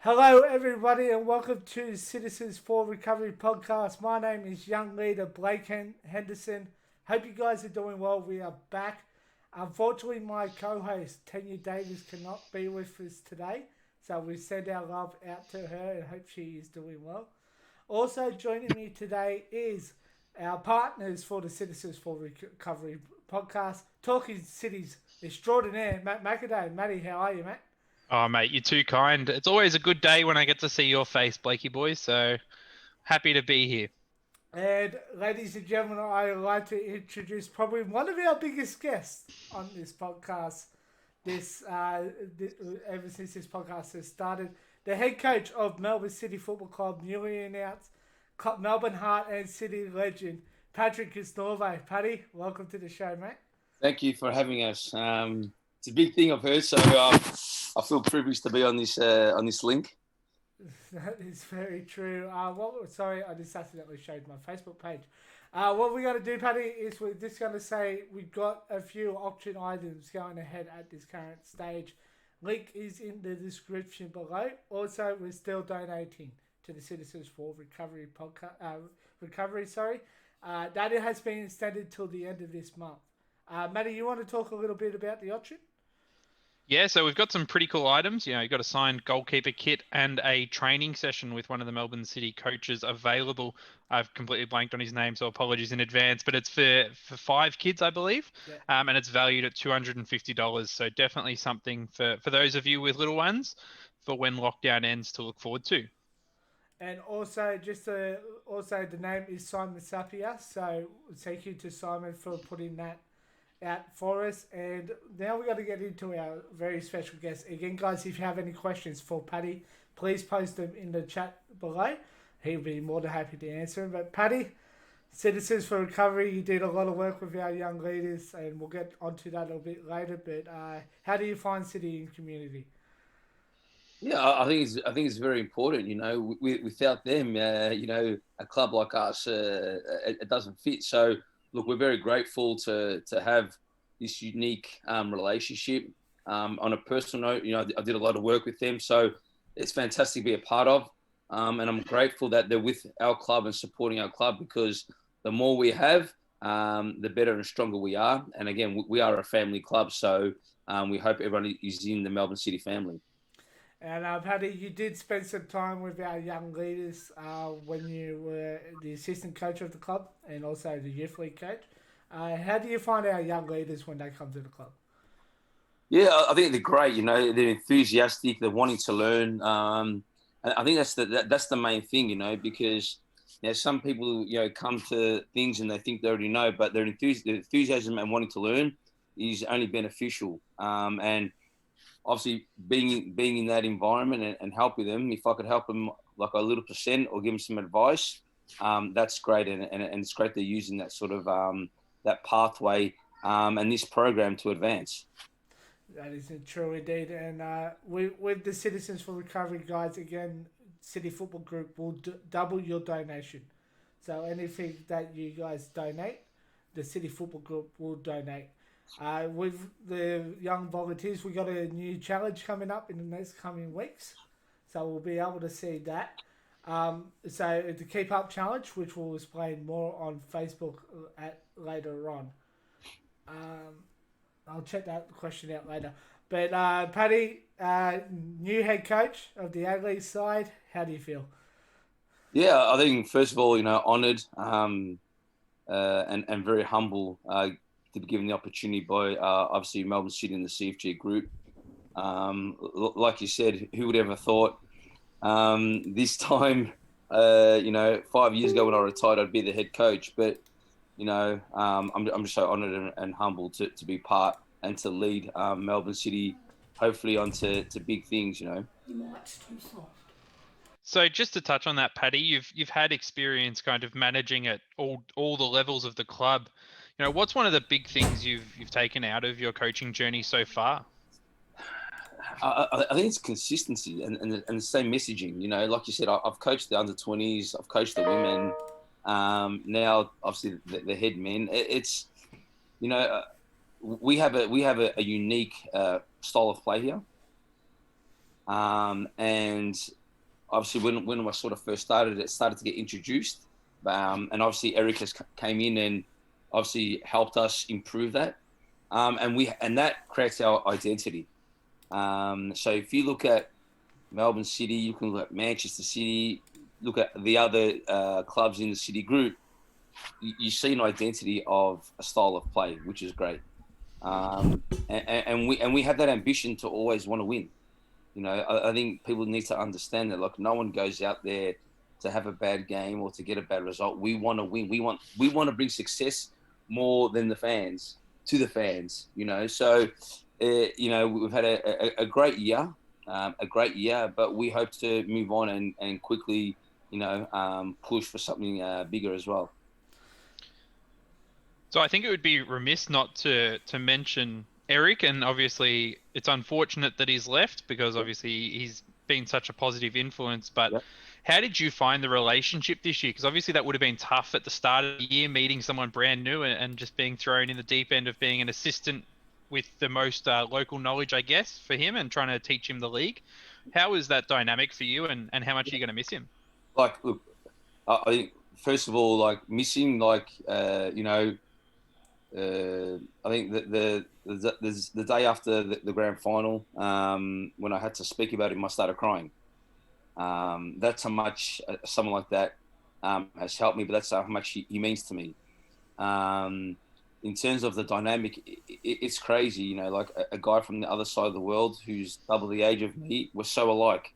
Hello, everybody, and welcome to Citizens for Recovery podcast. My name is young leader Blake Henderson. Hope you guys are doing well. We are back. Unfortunately, my co-host Tanya Davis cannot be with us today, so we send our love out to her and hope she is doing well. Also joining me today is our partners for the Citizens for Recovery podcast, Talking Cities extraordinaire, Matt McAday. Matty, how are you, Matt? Oh, mate, you're too kind. It's always a good day when I get to see your face, Blakey boy. So happy to be here. And ladies and gentlemen, I would like to introduce probably one of our biggest guests on this podcast. This, ever since this podcast has started, the head coach of Melbourne City Football Club, newly announced Melbourne Heart and City legend, Patrick Kisnorve. Paddy, welcome to the show, mate. Thank you for having us. It's a big thing I've heard, so I feel privileged to be on this link. That is very true. Sorry, I just accidentally showed my Facebook page. What we're going to do, Paddy, is we're just going to say we've got a few auction items going ahead at this current stage. Link is in the description below. Also, we're still donating to the Citizens for Recovery Recovery. That it has been extended till the end of this month. Matty, you want to talk a little bit about the auction? Yeah, so we've got some pretty cool items. You've got a signed goalkeeper kit and a training session with one of the Melbourne City coaches available. I've completely blanked on his name, so apologies in advance. But it's for 5 kids, I believe, Yeah. And it's valued at $250. So definitely something for those of you with little ones for when lockdown ends to look forward to. And also, also the name is Simon Sapia. So thank you to Simon for putting that out for us. And now we're going to get into our very special guest. Again, guys, if you have any questions for Paddy, please post them in the chat below. He'll be more than happy to answer them. But Paddy, Citizens for Recovery, you did a lot of work with our young leaders, and we'll get onto that a little bit later. But how do you find City and community? Yeah, I think it's very important. Without them, a club like us, it doesn't fit. So, look, we're very grateful to have this unique relationship. On a personal note, I did a lot of work with them, so it's fantastic to be a part of. And I'm grateful that they're with our club and supporting our club because the more we have, the better and stronger we are. And again, we are a family club, so we hope everyone is in the Melbourne City family. And Paddy, you did spend some time with our young leaders when you were the assistant coach of the club and also the youth league coach. How do you find our young leaders when they come to the club? Yeah, I think they're great. They're enthusiastic. They're wanting to learn. And I think that's the main thing. Because some people come to things and they think they already know, but their enthusiasm and wanting to learn is only beneficial. And obviously, being in that environment and helping them, if I could help them like a little percent or give them some advice, that's great. And it's great they're using that sort of that pathway and this program to advance. That is true indeed. And with the Citizens for Recovery guys, again, City Football Group will double your donation. So anything that you guys donate, the City Football Group will donate. With the young volunteers, we got a new challenge coming up in the next coming weeks. So we'll be able to see that. So the Keep Up Challenge, which we'll explain more on Facebook later on. Um, I'll check that question out later. But Paddy, new head coach of the A-League side, how do you feel? Yeah, I think first of all, honoured and very humble to be given the opportunity by obviously Melbourne City and the CFG group. Like you said, who would ever thought this time, 5 years ago when I retired, I'd be the head coach. But I'm just so honoured and humbled to be part and to lead Melbourne City, hopefully onto big things. Mike's too soft. So just to touch on that, Paddy, you've had experience kind of managing at all the levels of the club. What's one of the big things you've taken out of your coaching journey so far? I think it's consistency and the same messaging. Like you said, I've coached the under 20s, I've coached the women. Now, obviously, the head men. It's we have a unique style of play here. And obviously when I sort of first started, it started to get introduced. And obviously Eric has came in and obviously helped us improve that. And that creates our identity. So if you look at Melbourne City, you can look at Manchester City, look at the other clubs in the City group, you see an identity of a style of play, which is great. And we have that ambition to always want to win. You know, I think people need to understand that. Like, no one goes out there to have a bad game or to get a bad result. We want to win. We want to bring success more than the fans to the fans. You know, so you know, we've had a great year, but we hope to move on and quickly, you know, push for something bigger as well. So I think it would be remiss not to mention Eric, and obviously it's unfortunate that he's left because obviously he's been such a positive influence. But how did you find the relationship this year? Because obviously that would have been tough at the start of the year, meeting someone brand new and just being thrown in the deep end of being an assistant with the most local knowledge, I guess, for him and trying to teach him the league. How is that dynamic for you, and how much are you going to miss him? Like, look, I think first of all, like missing, like you know. I think that the day after the grand final, when I had to speak about him, I started crying. That's how much someone like that has helped me, but that's how much he means to me. In terms of the dynamic, it's crazy. You know, like a guy from the other side of the world who's double the age of me, we're so alike.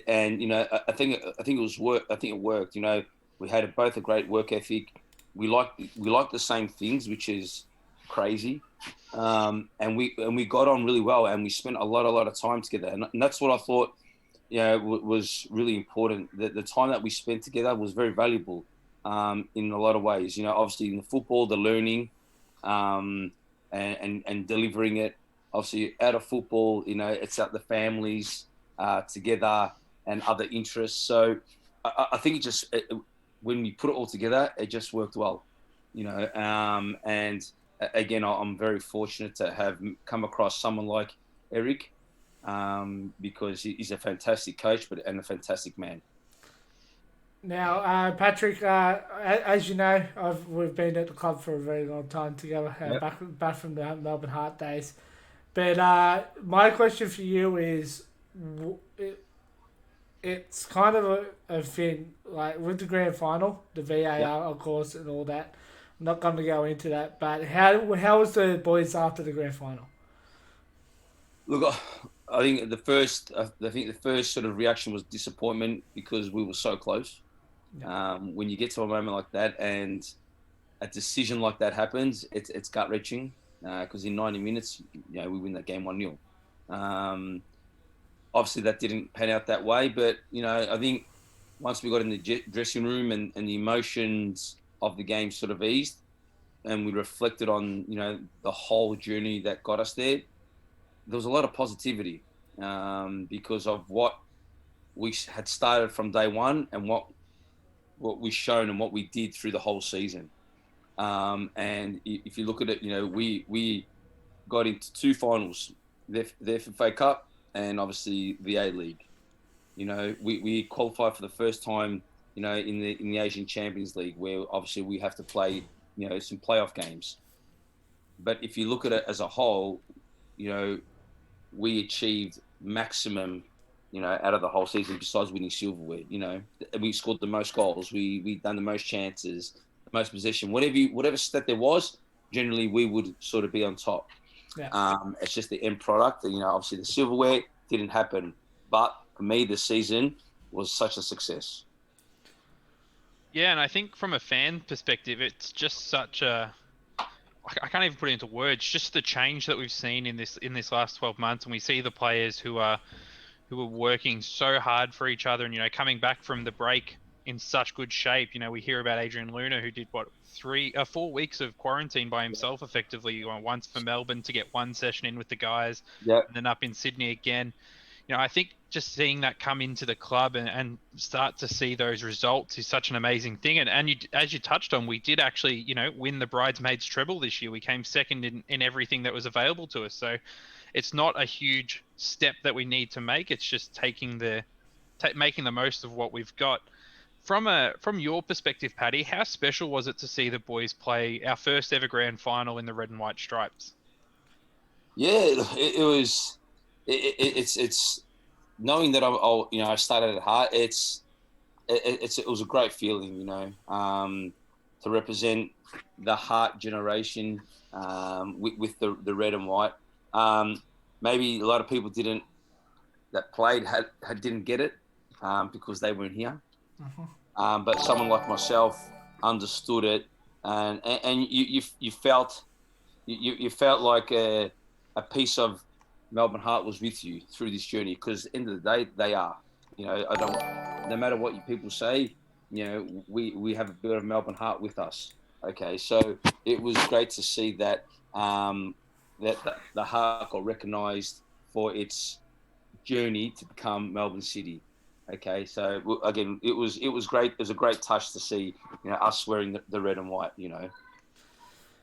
And you know, I think it was work. I think it worked. You know, we had both a great work ethic. We like the same things, which is crazy, and we got on really well, and we spent a lot of time together, and that's what I thought, you know, was really important. The time that we spent together was very valuable, in a lot of ways. You know, obviously in the football, the learning, and delivering it. Obviously, out of football, you know, it's at the families together and other interests. So I think when we put it all together, it just worked well, you know. And again, I'm very fortunate to have come across someone like Eric, because he's a fantastic coach, and a fantastic man. Now, Patrick, as you know, we've been at the club for a very long time together, back from the Melbourne Heart days. But my question for you is, it's kind of a thing, like with the grand final, the VAR, of course, and all that. I'm not going to go into that, but how was the boys after the grand final? Look, I think the first sort of reaction was disappointment because we were so close. Yeah. When you get to a moment like that and a decision like that happens, it's gut wrenching, because in 90 minutes, you know, we win that game 1-0. Obviously, that didn't pan out that way, but you know, I think once we got in the dressing room and the emotions of the game sort of eased, and we reflected on, you know, the whole journey that got us there, there was a lot of positivity, because of what we had started from day one and what we've shown and what we did through the whole season. And if you look at it, you know, we got into 2 finals, the FA Cup and obviously the A-League. You know, we qualified for the first time, you know, in the Asian Champions League, where obviously we have to play, you know, some playoff games. But if you look at it as a whole, you know, we achieved maximum, you know, out of the whole season besides winning silverware. You know, we scored the most goals, we done the most chances, the most possession, whatever stat there was, generally we would sort of be on top. Yeah. It's just the end product. You know, obviously the silverware didn't happen, but for me, this season was such a success. Yeah, and I think from a fan perspective, it's just such a, I can't even put it into words. Just the change that we've seen in this last 12 months, and we see the players who are working so hard for each other, and you know, coming back from the break in such good shape. You know, we hear about Adrian Luna, who did 4 weeks of quarantine by himself, effectively, once for Melbourne to get 1 session in with the guys, and then up in Sydney again. You know, I think just seeing that come into the club and start to see those results is such an amazing thing. And you, as you touched on, we did actually, you know, win the Bridesmaids treble this year. We came second in everything that was available to us. So it's not a huge step that we need to make. It's just making the most of what we've got. From your perspective, Paddy, how special was it to see the boys play our first ever grand final in the red and white stripes? Yeah, it was. It's knowing that I started at Heart. It was a great feeling, to represent the Heart generation with the red and white. Maybe a lot of people didn't get it because they weren't here. But someone like myself understood it, and you felt like a piece of Melbourne Heart was with you through this journey, because at the end of the day, they are. No matter what people say, we have a bit of Melbourne Heart with us. Okay, so it was great to see that that the Heart got recognised for its journey to become Melbourne City. Okay, so again, it was great. It was a great touch to see us wearing the red and white.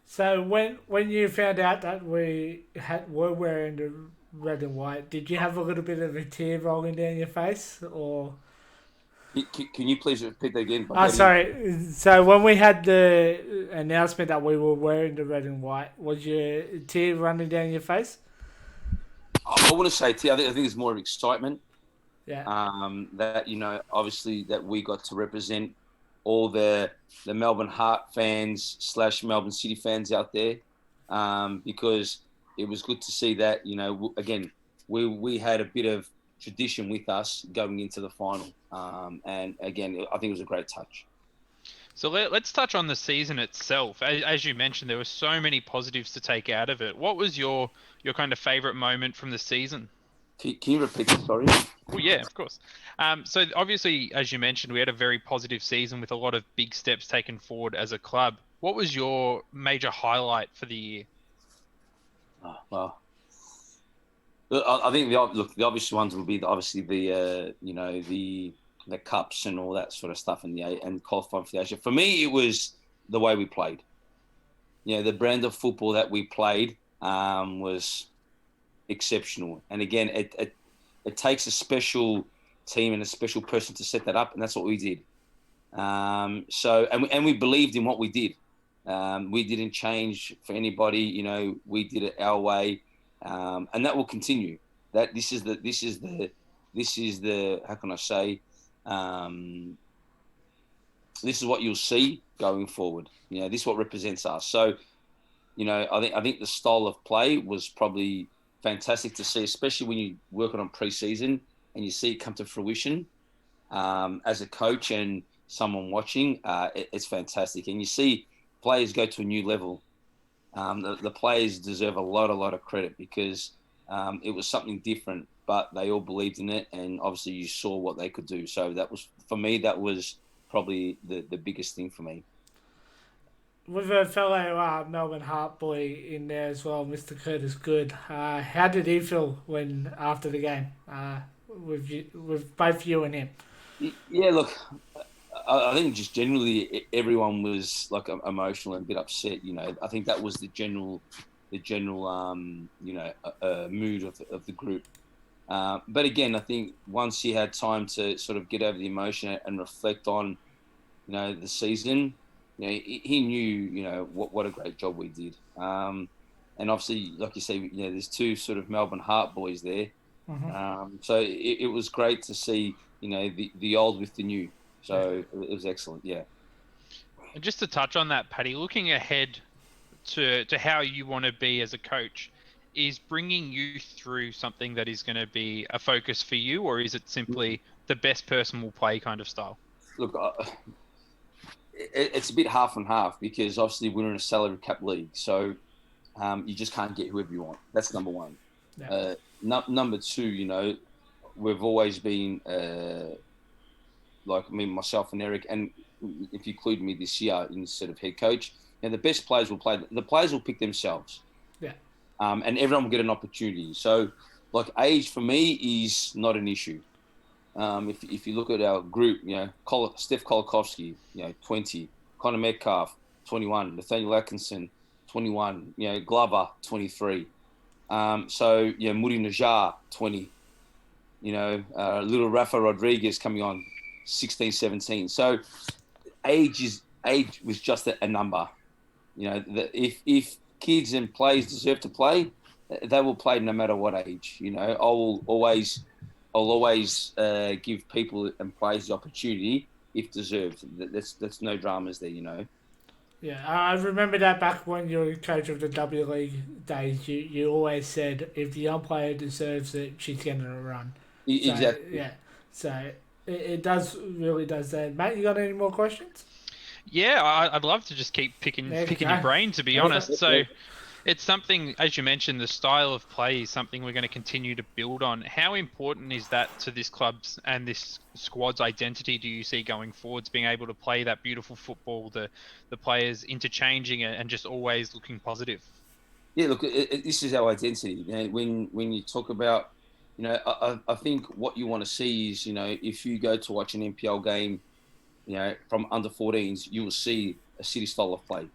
So when you found out that we were wearing the red and white, did you have a little bit of a tear rolling down your face, or? Can you please repeat that again? Oh, sorry. So when we had the announcement that we were wearing the red and white, was your tear running down your face? I want to say tear. I think it's more of excitement. Yeah. That obviously that we got to represent all the Melbourne Heart fans / Melbourne City fans out there, because it was good to see that again we had a bit of tradition with us going into the final, and again I think it was a great touch. So let's touch on the season itself. As you mentioned, there were so many positives to take out of it. What was your kind of favourite moment from the season? Can you repeat that? Sorry. Oh, yeah, of course. So obviously, as you mentioned, we had a very positive season with a lot of big steps taken forward as a club. What was your major highlight for the year? Oh, well, I think the obvious ones would be obviously the cups and all that sort of stuff and qualifying for the Asia. For me, it was the way we played. The brand of football that we played was exceptional. And again, it takes a special team and a special person to set that up, and that's what we did. And we believed in what we did. We didn't change for anybody. We did it our way, and that will continue. That this is the how can I say? This is what you'll see going forward. This is what represents us. So, I think the style of play was probably fantastic to see, especially when you're working on pre-season and you see it come to fruition. As a coach and someone watching, it's fantastic. And you see players go to a new level. The players deserve a lot of credit, because it was something different, but they all believed in it, and obviously you saw what they could do. So that was, for me, that was probably the biggest thing for me. With a fellow Melbourne Heart boy in there as well, Mr. Curtis Good. How did he feel after the game with both you and him? Yeah, look, I think just generally everyone was like emotional and a bit upset. I think that was the general mood of the group. But again, I think once he had time to sort of get over the emotion and reflect on, the season, he knew, what a great job we did. And obviously, like you say, there's two sort of Melbourne Heart boys there. Mm-hmm. So it was great to see, the old with the new. So it was excellent, yeah. And just to touch on that, Paddy, looking ahead to how you want to be as a coach, is bringing youth through something that is going to be a focus for you, or is it simply the best person will play kind of style? Look, it's a bit half and half, because obviously we're in a salary cap league, so you just can't get whoever you want. That's number one. Yeah. Number two, we've always been like myself and Eric, and if you include me this year instead of head coach, the best players will play. The players will pick themselves. Yeah. And everyone will get an opportunity. So, like, age for me is not an issue. If you look at our group, Steph Kolakowski, 20, Connor Metcalf, 21, Nathaniel Atkinson, 21, Glover, 23. So Muri Najar, 20. Little Rafa Rodriguez coming on, 16, 17. So age was just a number. If kids and players deserve to play, they will play no matter what age. I'll always give people and players the opportunity if deserved. That's no dramas there. Yeah, I remember that back when you were coach of the W League days. You always said if the young player deserves it, she's getting a run. So, Exactly. yeah. So it really does that. Matt, you got any more questions? Yeah, I'd love to just keep picking your brain, to be honest. So it's something, as you mentioned, the style of play is something we're going to continue to build on. How important is that to this club's and this squad's identity, do you see going forwards, being able to play that beautiful football, the players interchanging and just always looking positive? Yeah, look, this is our identity. When you talk about, I think what you want to see is, if you go to watch an NPL game, from under 14s, you will see a City style of play.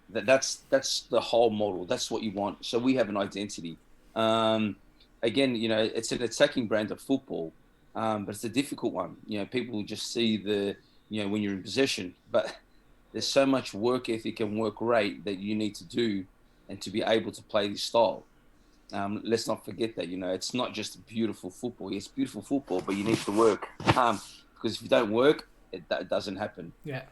That's the whole model. That's what you want. So we have an identity. Again, it's an attacking brand of football, but it's a difficult one. People just see when you're in possession, but there's so much work ethic and work rate that you need to do, and to be able to play this style. Let's not forget that. It's not just beautiful football. It's beautiful football, but you need to work. Because if you don't work, it doesn't happen. Yeah.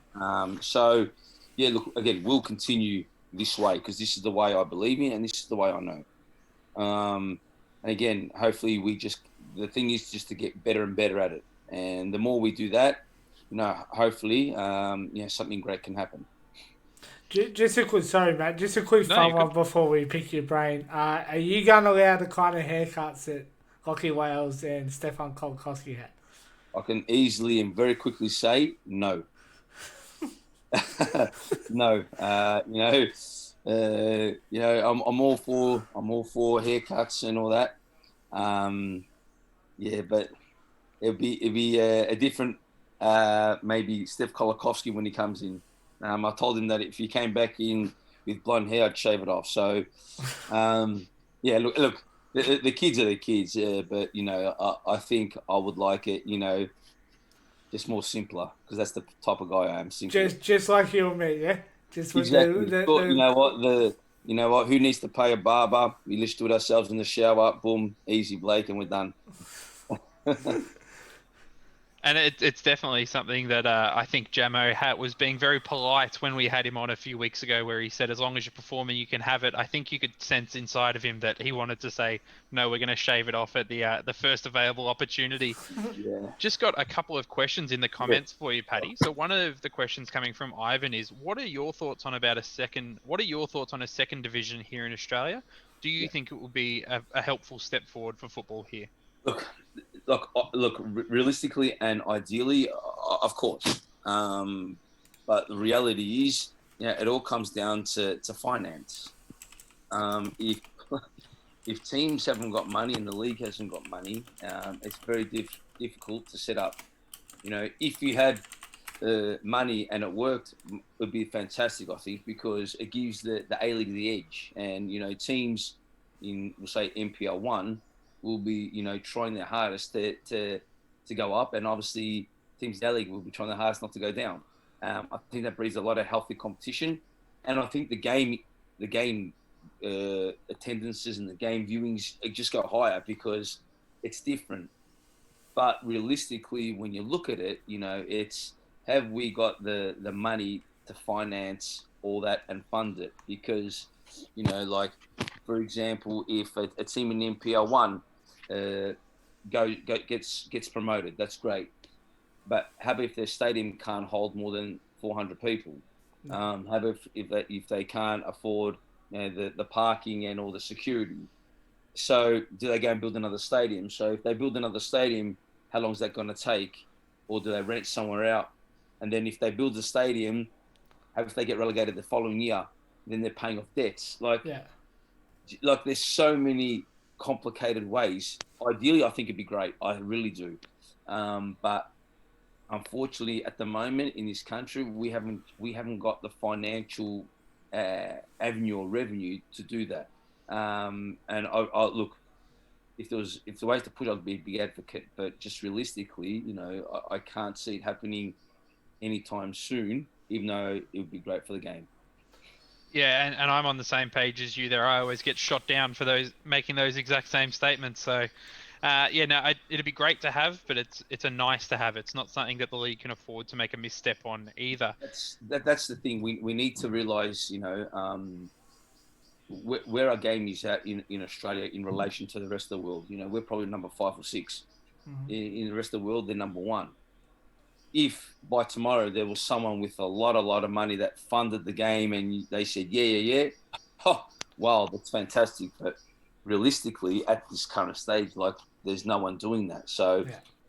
Look, again, we'll continue this way because this is the way I believe in and this is the way I know. And again, hopefully the thing is just to get better and better at it. And the more we do that, hopefully, something great can happen. Just a quick, sorry, Matt. Just a quick follow-up before we pick your brain. Are you going to allow the kind of haircuts that Lachie Wales and Stefan Kolkowski had? I can easily and very quickly say no. No. I'm all for haircuts and all that. But it'll be a different maybe Steph Kolakowski when he comes in. I told him that if he came back in with blonde hair, I'd shave it off. So, look, the kids are the kids, but I think I would like it, just more simpler because that's the type of guy I am. Simpler. Just like you and me, yeah. Just with exactly. You know what? Who needs to pay a barber? We just do it ourselves in the shower. Boom, easy, Blake, and we're done. And it's definitely something that I think Jamo was being very polite when we had him on a few weeks ago, where he said, as long as you're performing, you can have it. I think you could sense inside of him that he wanted to say, no, we're going to shave it off at the first available opportunity. Yeah. Just got a couple of questions in the comments for you, Paddy. So one of the questions coming from Ivan is, what are your thoughts on a second division here in Australia? Do you think it will be a helpful step forward for football here? Look. Realistically and ideally, of course. But the reality is, it all comes down to finance. If teams haven't got money and the league hasn't got money, it's very difficult to set up. If you had money and it worked, it would be fantastic, I think, because it gives the A-League the edge. And, teams in, we'll say, NPL 1 will be, trying their hardest to go up. And obviously, teams in the A-League will be trying their hardest not to go down. I think that breeds a lot of healthy competition. And I think the game attendances and the game viewings just go higher because it's different. But realistically, when you look at it, it's, have we got the money to finance all that and fund it? Because, like, for example, if a team in NPL 1 gets promoted, that's great. But how about if their stadium can't hold more than 400 people? How about if they can't afford the parking and all the security? So do they go and build another stadium? So if they build another stadium, how long is that going to take? Or do they rent somewhere out? And then if they build a stadium, how if they get relegated the following year? Then they're paying off debts. Like there's so many complicated ways. Ideally, I think it'd be great. I really do. But unfortunately, at the moment in this country, we haven't got the financial avenue or revenue to do that. And I look, if the ways to put it, I'd be a big advocate, but just realistically, I can't see it happening anytime soon, even though it would be great for the game. Yeah, and I'm on the same page as you there. I always get shot down for those making those exact same statements. So, it'd be great to have, but it's a nice to have. It's not something that the league can afford to make a misstep on either. That's the thing. We need to realise, where our game is at in Australia in relation to the rest of the world. We're probably number 5 or 6. Mm-hmm. In the rest of the world, they're number 1. If by tomorrow there was someone with a lot of money that funded the game and they said, yeah, oh, wow, that's fantastic. But realistically, at this current stage, like, there's no one doing that. So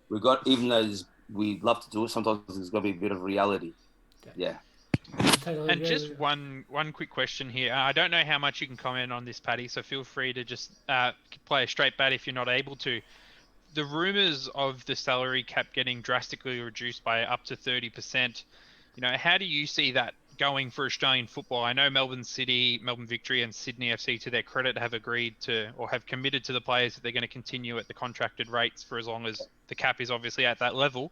we've got, even though we'd love to do it, sometimes there's got to be a bit of reality. Yeah. Totally and just one quick question here. I don't know how much you can comment on this, Paddy, so feel free to just play a straight bat if you're not able to. The rumours of the salary cap getting drastically reduced by up to 30%, how do you see that going for Australian football? I know Melbourne City, Melbourne Victory and Sydney FC, to their credit, have agreed to, or have committed to the players that they're going to continue at the contracted rates for as long as the cap is obviously at that level.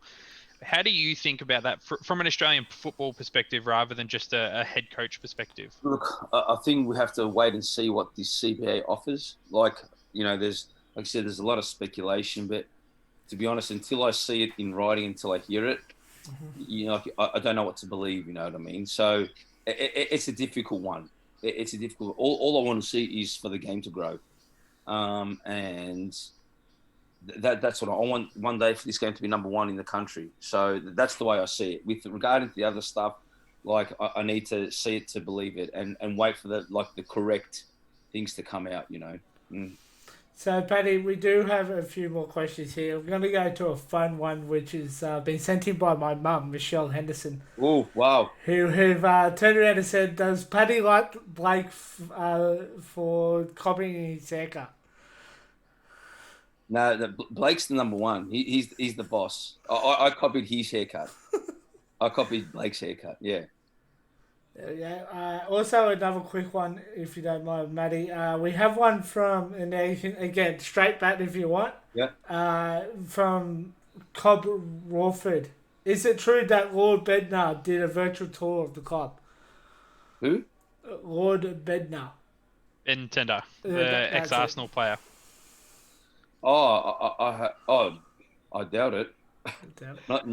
How do you think about that from an Australian football perspective rather than just a head coach perspective? Look, I think we have to wait and see what this CBA offers. Like I said, there's a lot of speculation, but to be honest, until I see it in writing, until I hear it, I don't know what to believe. You know what I mean? So it's a difficult one. It's a difficult. All I want to see is for the game to grow, and that's what I want. One day for this game to be number 1 in the country. So that's the way I see it. With regarding to the other stuff, like, I need to see it to believe it, and wait for the correct things to come out. So, Paddy, we do have a few more questions here. We're going to go to a fun one, which has been sent in by my mum, Michelle Henderson. Oh, wow. Who turned around and said, does Paddy like Blake for copying his haircut? No, Blake's the number 1. He's the boss. I copied his haircut. I copied Blake's haircut, yeah. Yeah. Also, another quick one, if you don't mind, Matty. We have one from, and again, straight back if you want. Yeah. From Cobb Rawford. Is it true that Lord Bednar did a virtual tour of the club? Who? Lord Bednar. Ben Tender, the ex-Arsenal player. I doubt it. Not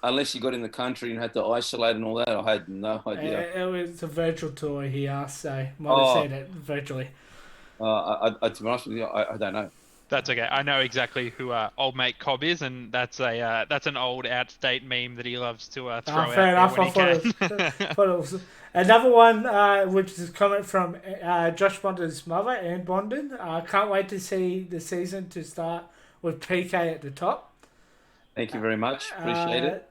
unless you got in the country and had to isolate and all that. I had no idea. It was a virtual tour, he asked, so might have seen it virtually. To be honest with you, I don't know. That's okay. I know exactly who old mate Cobb is, and that's an old out-of-date meme that he loves to throw out fair enough. there when he can. Another one, which is a comment from Josh Bonden's mother, Anne Bonden. Can't wait to see the season to start with PK at the top. Thank you very much. Appreciate it.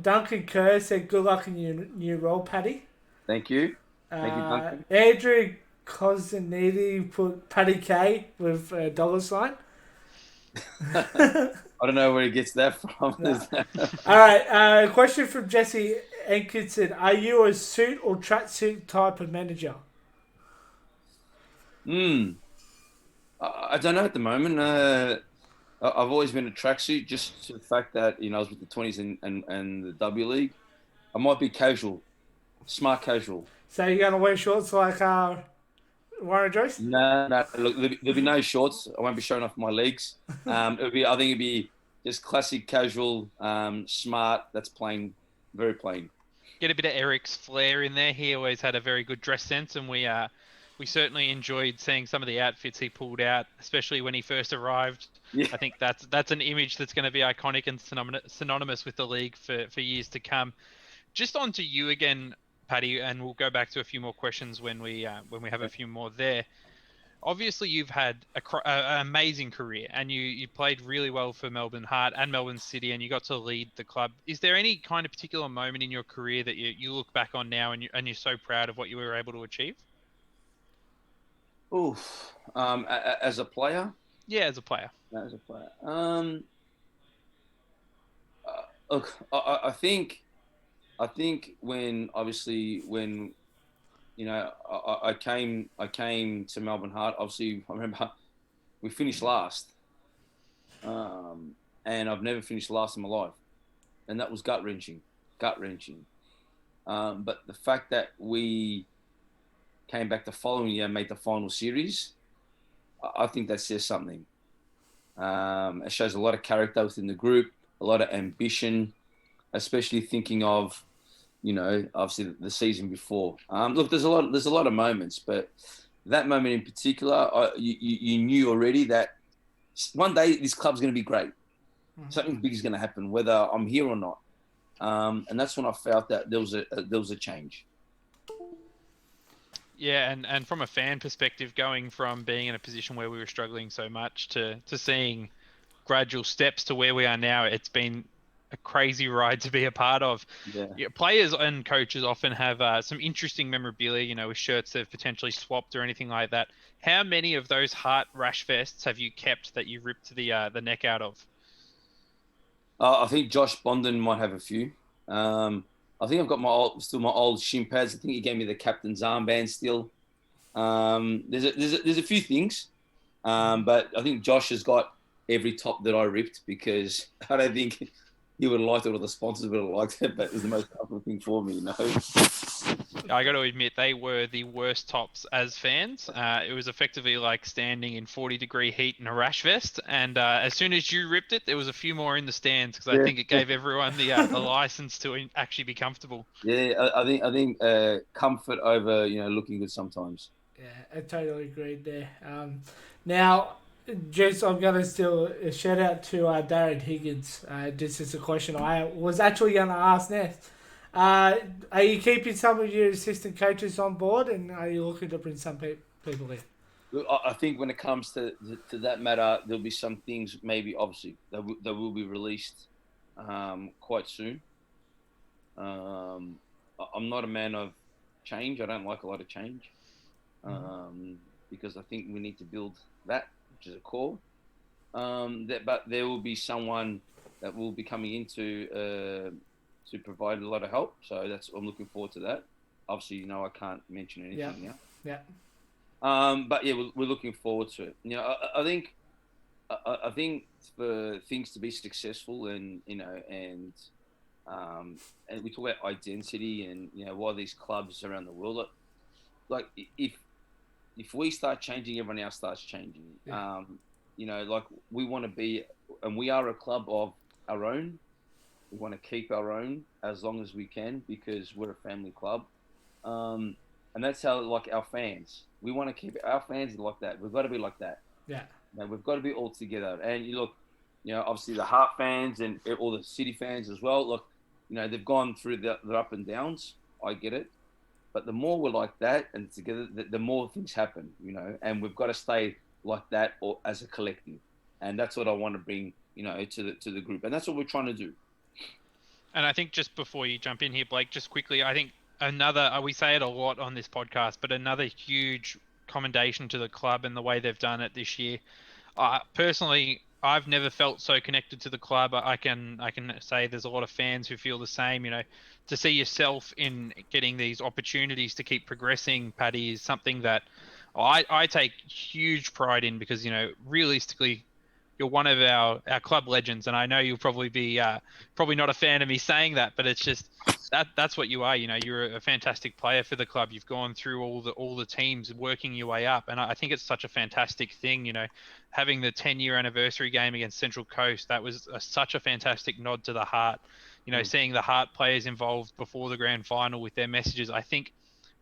Duncan Kerr said, good luck in your new role, Paddy. Thank you. Thank you, Duncan. Andrew Cosiniti put Paddy K with a $sign. I don't know where he gets that from. No. All right. Question from Jesse Enkinson. Are you a suit or tracksuit type of manager? I don't know at the moment. I've always been a tracksuit, just to the fact that I was with the 20s and the W League. I might be casual, smart casual. So you're gonna wear shorts like Warren Joyce? No. Look, there'll be no shorts. I won't be showing off my legs. I think it'd be just classic casual, smart. That's plain, very plain. Get a bit of Eric's flair in there. He always had a very good dress sense, and we certainly enjoyed seeing some of the outfits he pulled out, especially when he first arrived. Yeah. I think that's an image that's going to be iconic and synonymous with the league for years to come. Just on to you again, Paddy, and we'll go back to a few more questions when we have a few more there. Obviously, you've had an amazing career, and you played really well for Melbourne Heart and Melbourne City, and you got to lead the club. Is there any kind of particular moment in your career that you look back on now and you're so proud of what you were able to achieve? Oof. As a player? Yeah, as a player. As a player. Look, I think when you know, I came to Melbourne Heart. Obviously, I remember we finished last, and I've never finished last in my life, and that was gut wrenching. But the fact that we came back the following year and made the final series, I think that says something. It shows a lot of character within the group, a lot of ambition, especially thinking of, you know, obviously the season before. Look, there's a lot of moments, but that moment in particular, you knew already that one day this club's going to be great. Mm-hmm. Something big is going to happen, whether I'm here or not. And that's when I felt that there was a change. Yeah, and from a fan perspective, going from being in a position where we were struggling so much to seeing gradual steps to where we are now, it's been a crazy ride to be a part of. Yeah, players and coaches often have some interesting memorabilia, you know, with shirts they've potentially swapped or anything like that. How many of those Heart Rash vests have you kept that you ripped the neck out of? I think Josh Bonden might have a few. I think I've got my old shin pads. I think he gave me the captain's armband still. There's a few things, but I think Josh has got every top that I ripped, because I don't think he would have liked it, or the sponsors would have liked it, but it was the most comfortable thing for me, you know. I got to admit, they were the worst tops as fans. It was effectively like standing in 40-degree heat in a rash vest, and as soon as you ripped it, there was a few more in the stands, because I think it gave everyone the license to actually be comfortable. Yeah, I think comfort over, you know, looking good sometimes. Yeah, I totally agreed there. Now, just I'm gonna still shout out to Darren Higgins. This is a question I was actually gonna ask next. Are you keeping some of your assistant coaches on board, and are you looking to bring some people in? Look, I think when it comes to that matter, there'll be some things, maybe obviously that will be released quite soon. I'm not a man of change. I don't like a lot of change, because I think we need to build that, which is a core. But there will be someone that will be coming into to provide a lot of help. So I'm looking forward to that. Obviously, you know, I can't mention anything now. Yeah. But yeah, we're looking forward to it. You know, I think for things to be successful, and you know, and we talk about identity, and you know, why these clubs around the world, like if we start changing, everyone else starts changing. Yeah. You know, like we want to be, and we are a club of our own. We want to keep our own as long as we can, because we're a family club. And that's how, like, our fans. We want to keep our fans like that. We've got to be like that. Yeah. Now, we've got to be all together. And you look, you know, obviously the Heart fans and all the City fans as well. Look, you know, they've gone through the up and downs. I get it. But the more we're like that and together, the more things happen, you know. And we've got to stay like that, or as a collective. And that's what I want to bring, you know, to the group. And that's what we're trying to do. And I think just before you jump in here, Blake, just quickly, I think we say it a lot on this podcast, but another huge commendation to the club and the way they've done it this year. Personally, I've never felt so connected to the club. I can say there's a lot of fans who feel the same. You know, to see yourself in getting these opportunities to keep progressing, Paddy, is something that I take huge pride in, because, you know, realistically, you're one of our club legends, and I know you'll probably be probably not a fan of me saying that, but it's just that's what you are. You know, you're a fantastic player for the club. You've gone through all the teams, working your way up, and I think it's such a fantastic thing. You know, having the 10-year anniversary game against Central Coast, that was such a fantastic nod to the Heart. You know, seeing the Heart players involved before the grand final with their messages, I think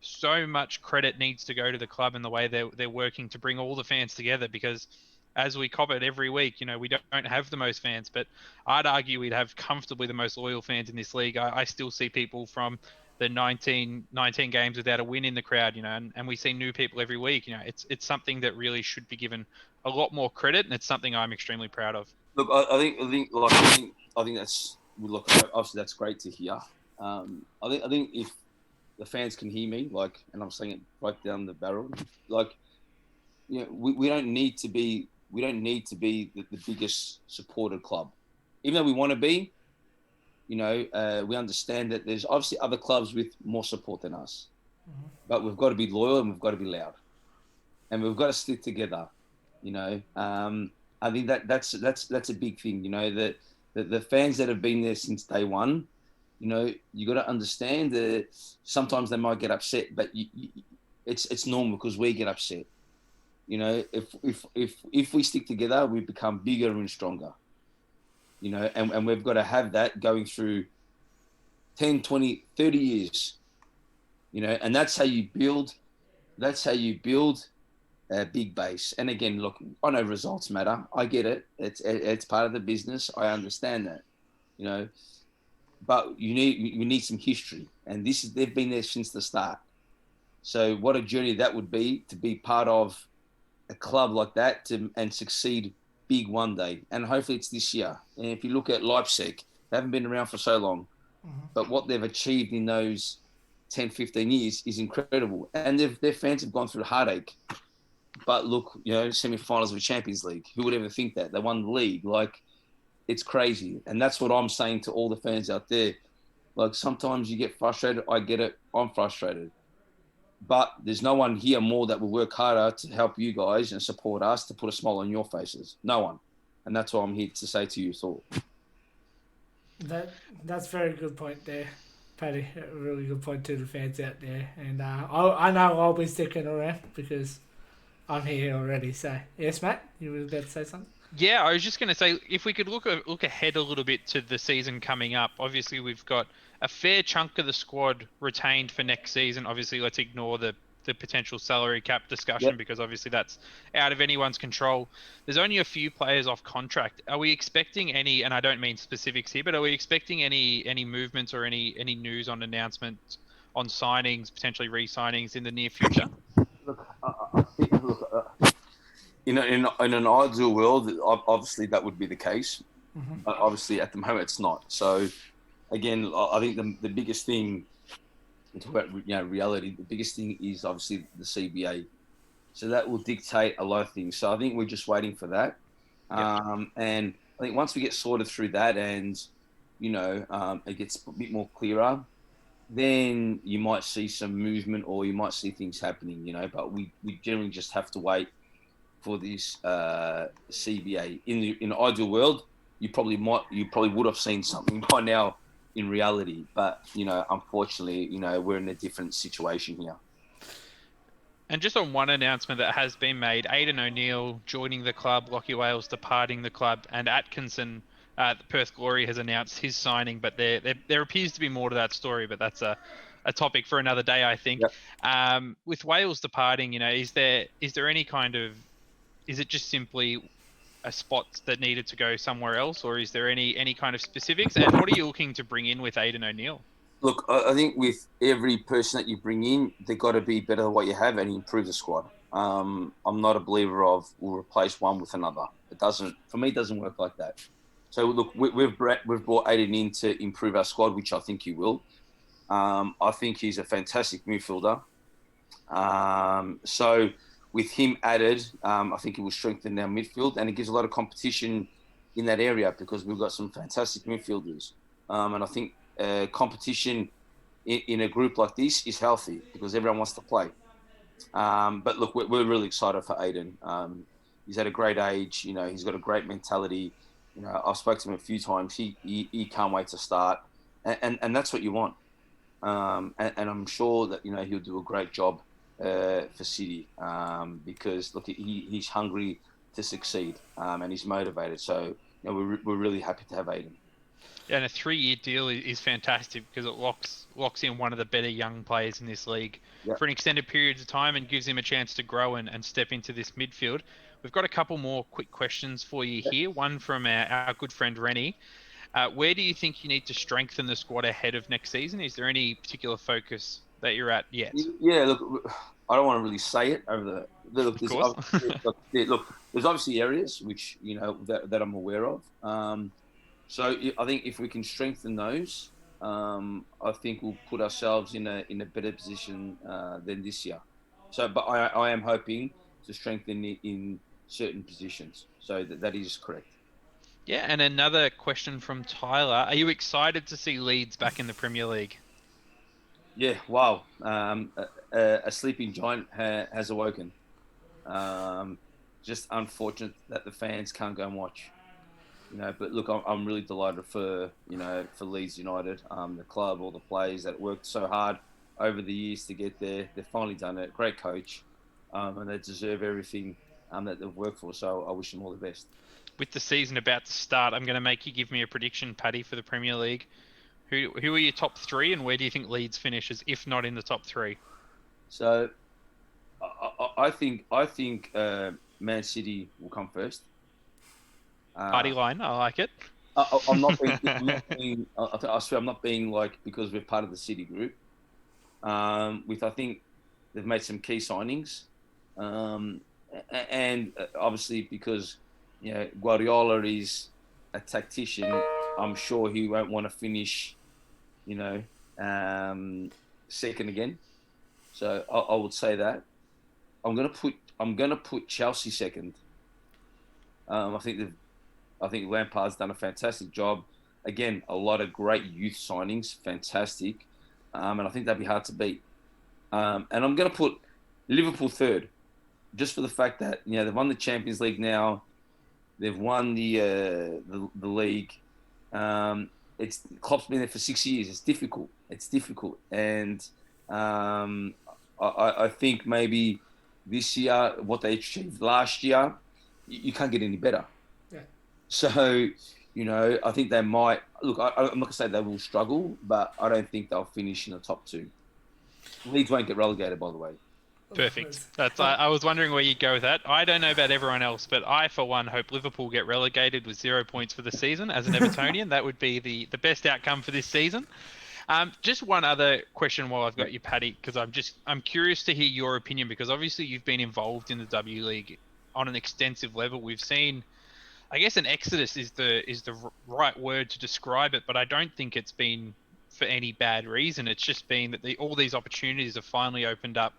so much credit needs to go to the club and the way they're working to bring all the fans together, because as we cop it every week, you know, we don't have the most fans, but I'd argue we'd have comfortably the most loyal fans in this league. I still see people from the 19 games without a win in the crowd, you know, and we see new people every week. You know, it's something that really should be given a lot more credit, and it's something I'm extremely proud of. Look, I think that's, look, obviously that's great to hear. I think if the fans can hear me, like, and I'm saying it right down the barrel, like, you know, we don't need to be the biggest supported club, even though we want to be. You know, we understand that there's obviously other clubs with more support than us, but we've got to be loyal and we've got to be loud, and we've got to stick together. You know, I think that's a big thing. You know, that the fans that have been there since day one, you know, you got to understand that sometimes they might get upset, but it's normal because we get upset. You know, if we stick together, we become bigger and stronger. You know, and we've got to have that going through 10, 20, 30 years. You know, and that's how you build. That's how you build a big base. And again, look, I know results matter. I get it. It's part of the business. I understand that. You know, but you need some history, and they've been there since the start. So what a journey that would be to be part of a club like that and succeed big one day. And hopefully it's this year. And if you look at Leipzig, they haven't been around for so long, but what they've achieved in those 10, 15 years is incredible. And their fans have gone through heartache. But look, you know, semi-finals of the Champions League. Who would ever think that? They won the league. Like, it's crazy. And that's what I'm saying to all the fans out there. Like, sometimes you get frustrated. I get it. I'm frustrated. But there's no one here more that will work harder to help you guys and support us to put a smile on your faces. No one. And that's what I'm here to say to you, Thor. That's a very good point there, Paddy. A really good point to the fans out there. And I know I'll be sticking around because I'm here already. So, yes, Matt, you were about to say something? Yeah, I was just going to say, if we could look ahead a little bit to the season coming up, obviously we've got a fair chunk of the squad retained for next season. Obviously, let's ignore the potential salary cap discussion because obviously that's out of anyone's control. There's only a few players off contract. Are we expecting any, and I don't mean specifics here, but are we expecting any movements or any news on announcements on signings, potentially re-signings in the near future? Look, I think, in an ideal world, obviously that would be the case. But obviously at the moment it's not. So again, I think the biggest thing, we talk about, you know, reality, the biggest thing is obviously the CBA. So that will dictate a lot of things. So I think we're just waiting for that. And I think once we get sorted through that and, you know, it gets a bit more clearer, then you might see some movement or you might see things happening, you know, but we generally just have to wait for this CBA. In an ideal world, you probably would have seen something by now in reality, but you know, unfortunately, you know, we're in a different situation here. And just on one announcement that has been made, Aidan O'Neill joining the club, Lachie Wales departing the club, and Atkinson, the Perth Glory, has announced his signing. But there appears to be more to that story, but that's a topic for another day, I think. Yep. With Wales departing, you know, is there any kind of, is it just simply a spot that needed to go somewhere else, or is there any kind of specifics? And what are you looking to bring in with Aidan O'Neill? Look, I think with every person that you bring in, they've got to be better than what you have and improve the squad. I'm not a believer of we'll replace one with another. It doesn't work like that. So look, we've brought Aidan in to improve our squad, which I think he will. I think he's a fantastic midfielder. So with him added, I think it will strengthen our midfield, and it gives a lot of competition in that area because we've got some fantastic midfielders. And I think competition in a group like this is healthy because everyone wants to play. But look, we're really excited for Aidan. He's at a great age. You know, he's got a great mentality. You know, I've spoken to him a few times. He can't wait to start, and that's what you want. And I'm sure that, you know, he'll do a great job for City because look, he's hungry to succeed and he's motivated. So, you know, we're really happy to have Aidan. Yeah, and a 3-year deal is fantastic because it locks in one of the better young players in this league for an extended period of time and gives him a chance to grow and step into this midfield. We've got a couple more quick questions for you here. One from our good friend Rennie. Where do you think you need to strengthen the squad ahead of next season? Is there any particular focus that you're at yet? Yeah, look, I don't want to really say it over look. There's obviously areas which, you know, that I'm aware of. So I think if we can strengthen those, I think we'll put ourselves in a better position than this year. So, but I am hoping to strengthen it in certain positions. So that is correct. Yeah, and another question from Tyler. Are you excited to see Leeds back in the Premier League? Yeah, wow. A sleeping giant has awoken. Um, just unfortunate that the fans can't go and watch. But look, I'm really delighted for Leeds United, the club, all the players that worked so hard over the years to get there. They've finally done it. Great coach, and they deserve everything that they've worked for. So I wish them all the best. With the season about to start, I'm going to make you give me a prediction, Paddy, for the Premier League. Who are your top three, and where do you think Leeds finishes, if not in the top three? So I think Man City will come first. Party Uh, line, I like it. I'm not being. I swear I'm not being like because we're part of the City group. I think they've made some key signings, and obviously because Guardiola is a tactician, I'm sure he won't want to finish, you know, second again. So I would say that I'm gonna put Chelsea second. I think Lampard's done a fantastic job. Again, a lot of great youth signings, fantastic, and I think that'd be hard to beat. And I'm going to put Liverpool third, just for the fact that they've won the Champions League now, they've won the league. It's Klopp's been there for 6 years. It's difficult. And I think maybe this year what they achieved last year, you can't get any better. Yeah. So, I think they might look. I'm not gonna say they will struggle, but I don't think they'll finish in the top two. Leeds won't get relegated, by the way. Perfect. I was wondering where you'd go with that. I don't know about everyone else, but I, for one, hope Liverpool get relegated with 0 points for the season. As an Evertonian, that would be the best outcome for this season. Just one other question while I've got you, Paddy, because I'm curious to hear your opinion, because obviously you've been involved in the W League on an extensive level. We've seen, I guess, an exodus is the right word to describe it, but I don't think it's been for any bad reason. It's just been that all these opportunities have finally opened up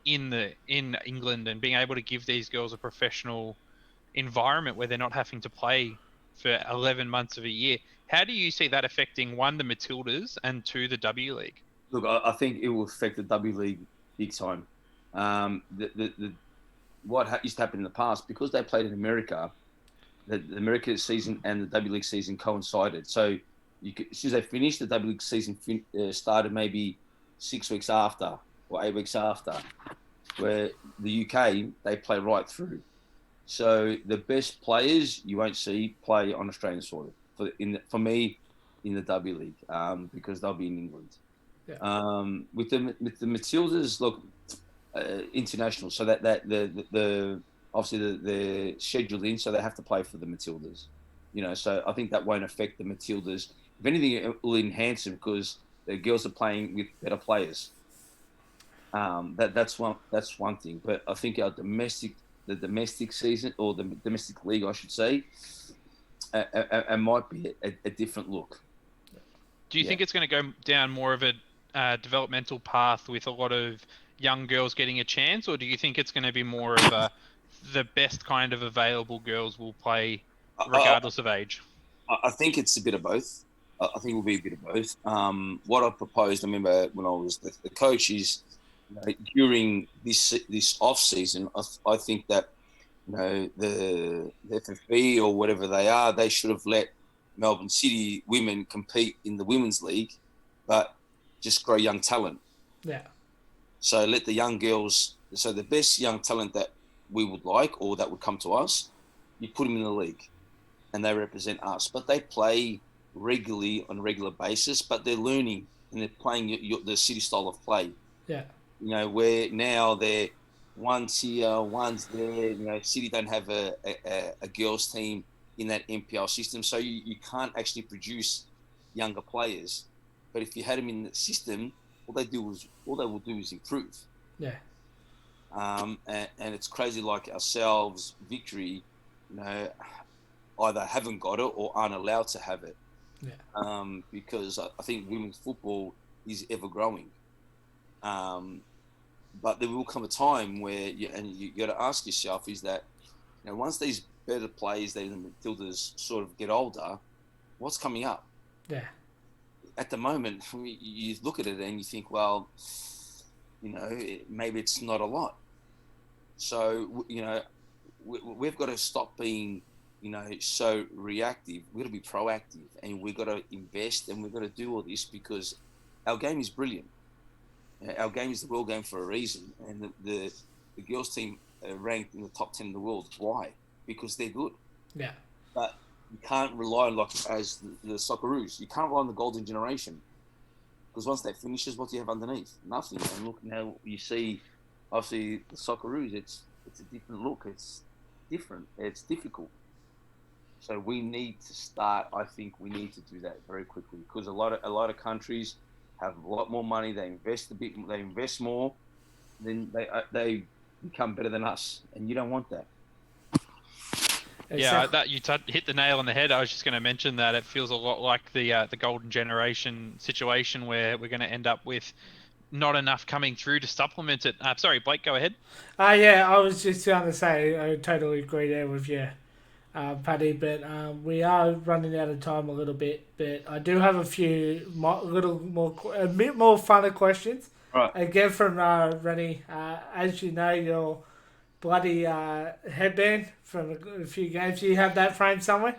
in England, and being able to give these girls a professional environment where they're not having to play for 11 months of a year. How do you see that affecting, one, the Matildas, and two, the W League? Look, I think it will affect the W League big time. What used to happen in the past, because they played in America, the America season and the W League season coincided. So as soon as they finished, the W League season started maybe 6 weeks after or 8 weeks after, where the UK, they play right through. So the best players you won't see play on Australian soil for me in the W League, because they'll be in England. Yeah. With the Matildas, look, international, so that the obviously they're scheduled in, so they have to play for the Matildas. So I think that won't affect the Matildas. If anything, it will enhance them because the girls are playing with better players. That's one thing. But I think the domestic season, or the domestic league, I should say, it might be a different look. Do you think it's going to go down more of a developmental path with a lot of young girls getting a chance, or do you think it's going to be more of the best kind of available girls will play regardless of age? I think it's a bit of both. I think it will be a bit of both. What I proposed, I remember when I was the coach, is during this off season, I think that the FFB or whatever they are, they should have let Melbourne City women compete in the women's league, but just grow young talent. Yeah. So let the young girls, so the best young talent that we would like or that would come to us, you put them in the league, and they represent us. But they play regularly on a regular basis, but they're learning and they're playing the City style of play. Yeah. Where now they're one's here, one's there. City don't have a girls team in that NPL system, so you can't actually produce younger players. But if you had them in the system, all they will do is improve. Yeah. And it's crazy, like ourselves, Victory, either haven't got it or aren't allowed to have it. Yeah. Because I think women's football is ever growing. But there will come a time where you got to ask yourself, is that once these better players, the Matildas, sort of get older, what's coming up? Yeah. at the moment, you look at it and you think, well, maybe it's not a lot. So, we've got to stop being, so reactive. We've got to be proactive, and we've got to invest, and we've got to do all this because our game is brilliant. Our game is the world game for a reason, and the girls team are ranked in the top 10 in the world. Why? Because they're good. Yeah. But you can't rely on, as the Socceroos, you can't rely on the golden generation. Because once that finishes, what do you have underneath? Nothing. And look now, you see, obviously, the Socceroos, it's a different look. It's different. It's difficult. So we need to start. I think we need to do that very quickly because a lot of countries have a lot more money. They invest a bit. They invest more. Then they become better than us, and you don't want that. Yeah, that you hit the nail on the head. I was just going to mention that it feels a lot like the golden generation situation where we're going to end up with not enough coming through to supplement it. Sorry, Blake, go ahead. Yeah, I was just going to say I totally agree there with you, Paddy. But we are running out of time a little bit. But I do have a bit more funner questions. Right. Again from Rennie. As you know, your bloody headband from a few games. Do you have that framed somewhere?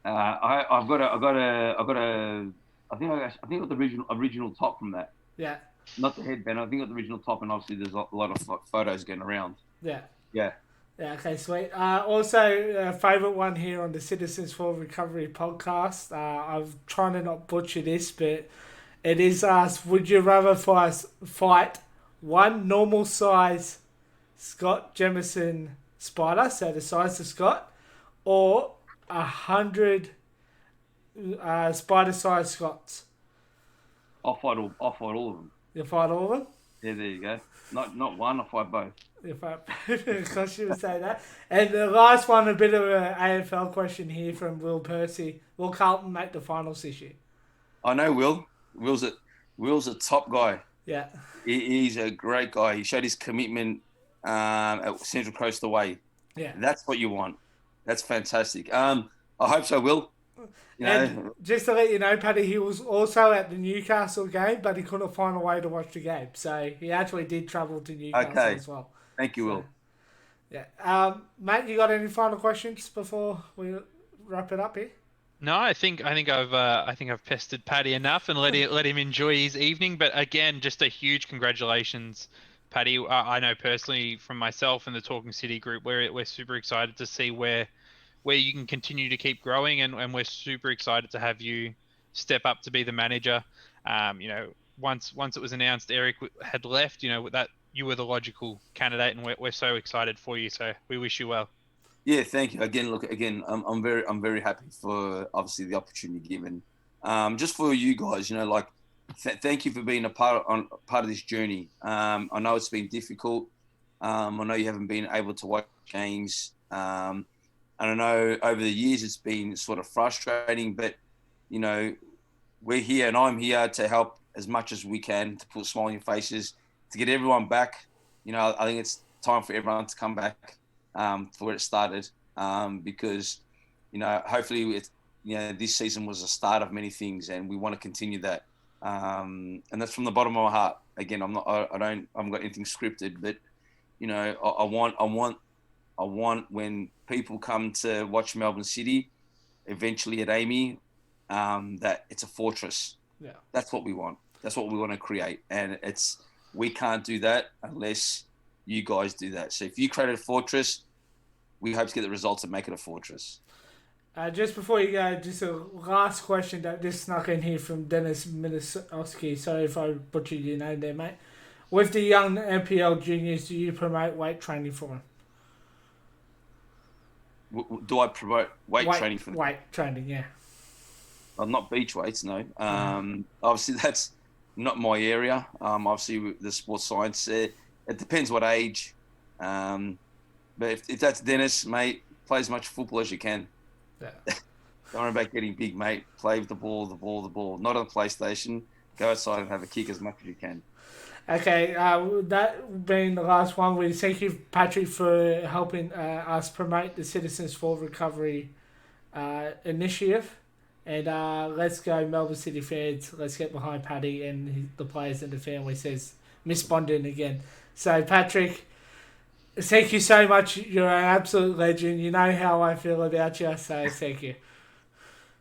I've got a. I think I got the original top from that. Yeah. Not the headband. I think I got the original top, and obviously there's a lot of photos getting around. Yeah. Yeah. Yeah. Okay. Sweet. Also, favorite one here on the Citizens for Recovery podcast. I'm trying to not butcher this, but it is asked: would you rather fight one normal size Scott Jemison spider, so the size of Scott, or 100 spider-sized Scots? I'll fight all of them. You fight all of them? Yeah, there you go. Not one. I'll fight both. Because you would say that. And the last one, a bit of an AFL question here from Will Percy. Will Carlton make the finals this year? I know Will. Will's a top guy. Yeah. He's a great guy. He showed his commitment at Central Coast away. Yeah. That's what you want. That's fantastic. I hope so, Will. And just to let you know, Paddy, he was also at the Newcastle game, but he couldn't find a way to watch the game. So he actually did travel to Newcastle as well. Thank you, Will. Yeah. Mate, you got any final questions before we wrap it up here? No, I think I've pestered Paddy enough and let him enjoy his evening. But again, just a huge congratulations, Paddy. I know personally from myself and the Talking City group, we're super excited to see where you can continue to keep growing, and we're super excited to have you step up to be the manager. Once it was announced Eric had left, that you were the logical candidate, and we're so excited for you. So we wish you well. Yeah, thank you. Again, I'm very happy for obviously the opportunity given. Just for you guys, thank you for being a part of this journey. I know it's been difficult. I know you haven't been able to watch games. And I know over the years it's been sort of frustrating, but we're here and I'm here to help as much as we can to put a smile on your faces, to get everyone back. I think it's time for everyone to come back for where it started, because hopefully this season was the start of many things, and we want to continue that. And that's from the bottom of my heart. Again, I haven't got anything scripted, but I want when people come to watch Melbourne City, eventually at Amy, that it's a fortress. Yeah, that's what we want. That's what we want to create, and we can't do that unless you guys do that. So if you create a fortress, we hope to get the results and make it a fortress. Just before you go, just a last question that just snuck in here from Dennis Minosowski. Sorry if I butchered your name there, mate. With the young NPL juniors, do you promote weight training for them? Do I promote weight training for them? Weight training, yeah. Well, not beach weights, no. Obviously, that's not my area. Obviously, with the sports science, it depends what age. But if that's Dennis, mate, play as much football as you can. Yeah. Don't worry about getting big, mate. Play with the ball. Not on the PlayStation. Go outside and have a kick as much as you can. Okay, that being the last one, we thank you, Patrick, for helping us promote the Citizens for Recovery initiative. And let's go, Melbourne City fans. Let's get behind Paddy and the players and the family, says Miss Bondin again. So, Patrick, thank you so much. You're an absolute legend. You know how I feel about you, so thank you.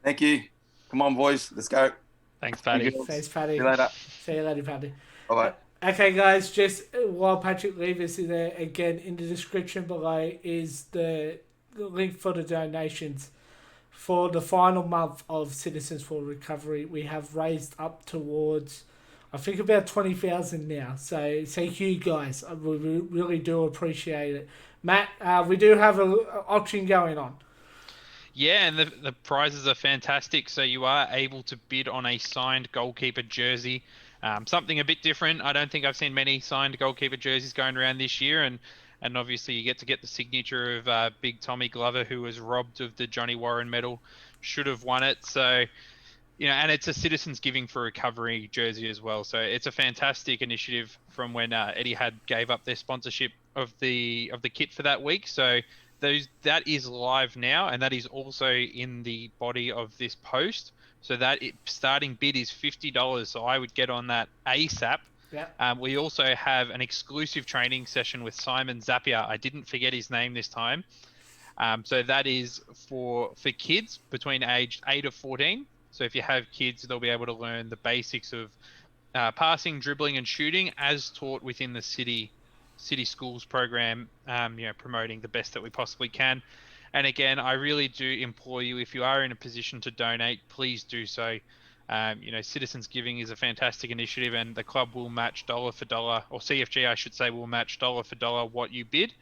Thank you. Come on, boys. Let's go. Thanks, Paddy. Thanks, Paddy. See you later. See you later, Paddy. Bye-bye. Okay, guys, just while Patrick leaves us in there, again, in the description below is the link for the donations. For the final month of Citizens for Recovery, we have raised up towards, I think, about 20,000 now. So thank you, guys. We really do appreciate it. Matt, we do have an auction going on. Yeah, and the prizes are fantastic. So you are able to bid on a signed goalkeeper jersey. Something a bit different. I don't think I've seen many signed goalkeeper jerseys going around this year, and obviously you get the signature of Big Tommy Glover, who was robbed of the Johnny Warren medal, should have won it. So, and it's a Citizens Giving for Recovery jersey as well. So it's a fantastic initiative from when Etihad gave up their sponsorship of the kit for that week. So that is live now, and that is also in the body of this post. So starting bid is $50. So I would get on that ASAP. Yeah. We also have an exclusive training session with Simon Zapier. I didn't forget his name this time. So that is for kids between age 8 to 14. So if you have kids, they'll be able to learn the basics of passing, dribbling, and shooting as taught within the city schools program. Promoting the best that we possibly can. And again, I really do implore you, if you are in a position to donate, please do so. Citizens Giving is a fantastic initiative, and the club will match dollar for dollar, or CFG, I should say, will match dollar for dollar what you bid.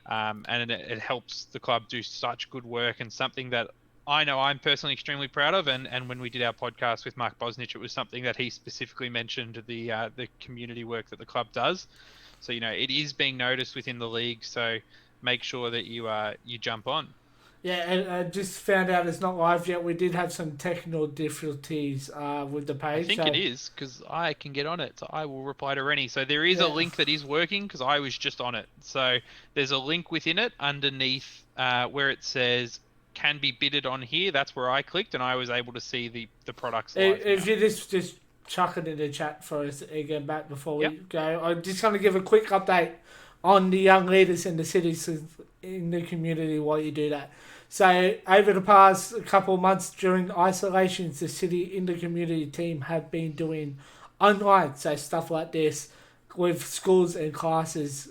And it helps the club do such good work, and something that I know I'm personally extremely proud of. And when we did our podcast with Mark Bosnich, it was something that he specifically mentioned, the community work that the club does. So, it is being noticed within the league. So make sure that you jump on. Yeah, and I just found out it's not live yet. We did have some technical difficulties with the page. I think it is, because I can get on it. So I will reply to Rennie. So there is a link that is working, because I was just on it. So there's a link within it underneath where it says can be bidded on here. That's where I clicked, and I was able to see the products live. If you just chuck it in the chat for us again back before we go, I'm just going to give a quick update on the young leaders in the cities in the community while you do that. So over the past couple of months during isolations, the city in the community team have been doing online, so stuff like this with schools and classes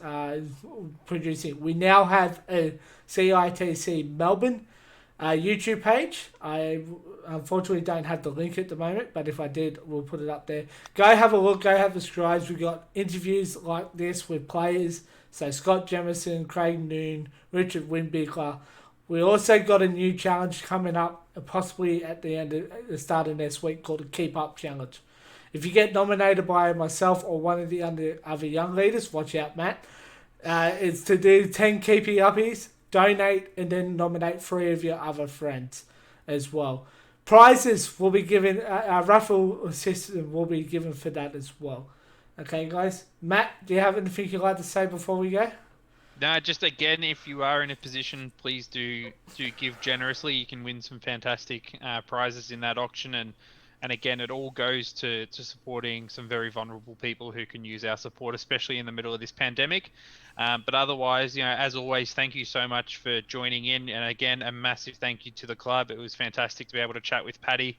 producing. We now have a CITC Melbourne YouTube page. I unfortunately don't have the link at the moment, but if I did, we'll put it up there. Go have a look, go have the subscribes. We've got interviews like this with players, so Scott Jemison, Craig Noon, Richard Winbickler. We also got a new challenge coming up, possibly at the start of next week, called the Keep Up Challenge. If you get nominated by myself or one of the other young leaders, watch out, Matt. It's to do 10 Keepy Uppies, donate, and then nominate 3 of your other friends as well. Prizes will be given, a raffle system will be given for that as well. Okay, guys. Matt, do you have anything you'd like to say before we go? No, just again, if you are in a position, please do give generously. You can win some fantastic prizes in that auction, and again, it all goes to supporting some very vulnerable people who can use our support, especially in the middle of this pandemic. But otherwise, as always, thank you so much for joining in, and again, a massive thank you to the club. It was fantastic to be able to chat with Paddy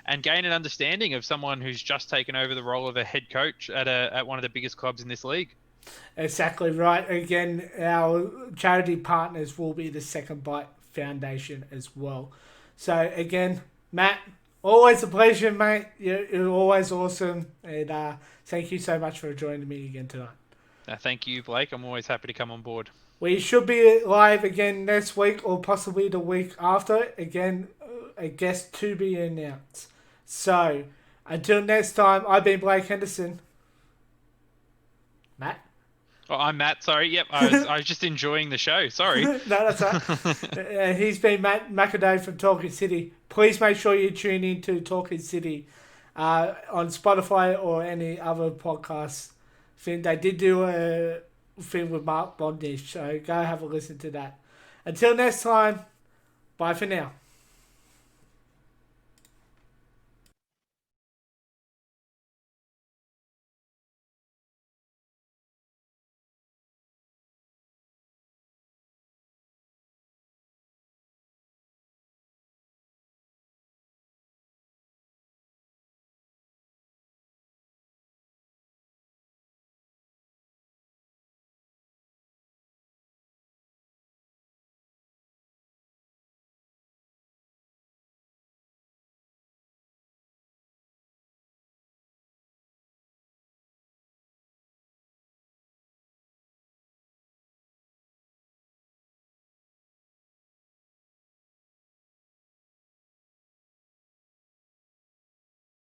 and gain an understanding of someone who's just taken over the role of a head coach at one of the biggest clubs in this league. Exactly right. Again, our charity partners will be the Second Bite Foundation as well. So again, Matt, always a pleasure, mate. You're always awesome, and thank you so much for joining me again tonight. Thank you, Blake. I'm always happy to come on board. We should be live again next week or possibly the week after. Again, a guest to be announced. So until next time, I've been Blake Henderson. Matt? Oh, I'm Matt. Sorry. Yep. I was just enjoying the show. Sorry. No, that's right. He's been Matt McAdoo from Talking City. Please make sure you tune in to Talking City on Spotify or any other podcast thing. They did do a thing with Mark Bondage, so go have a listen to that. Until next time, bye for now.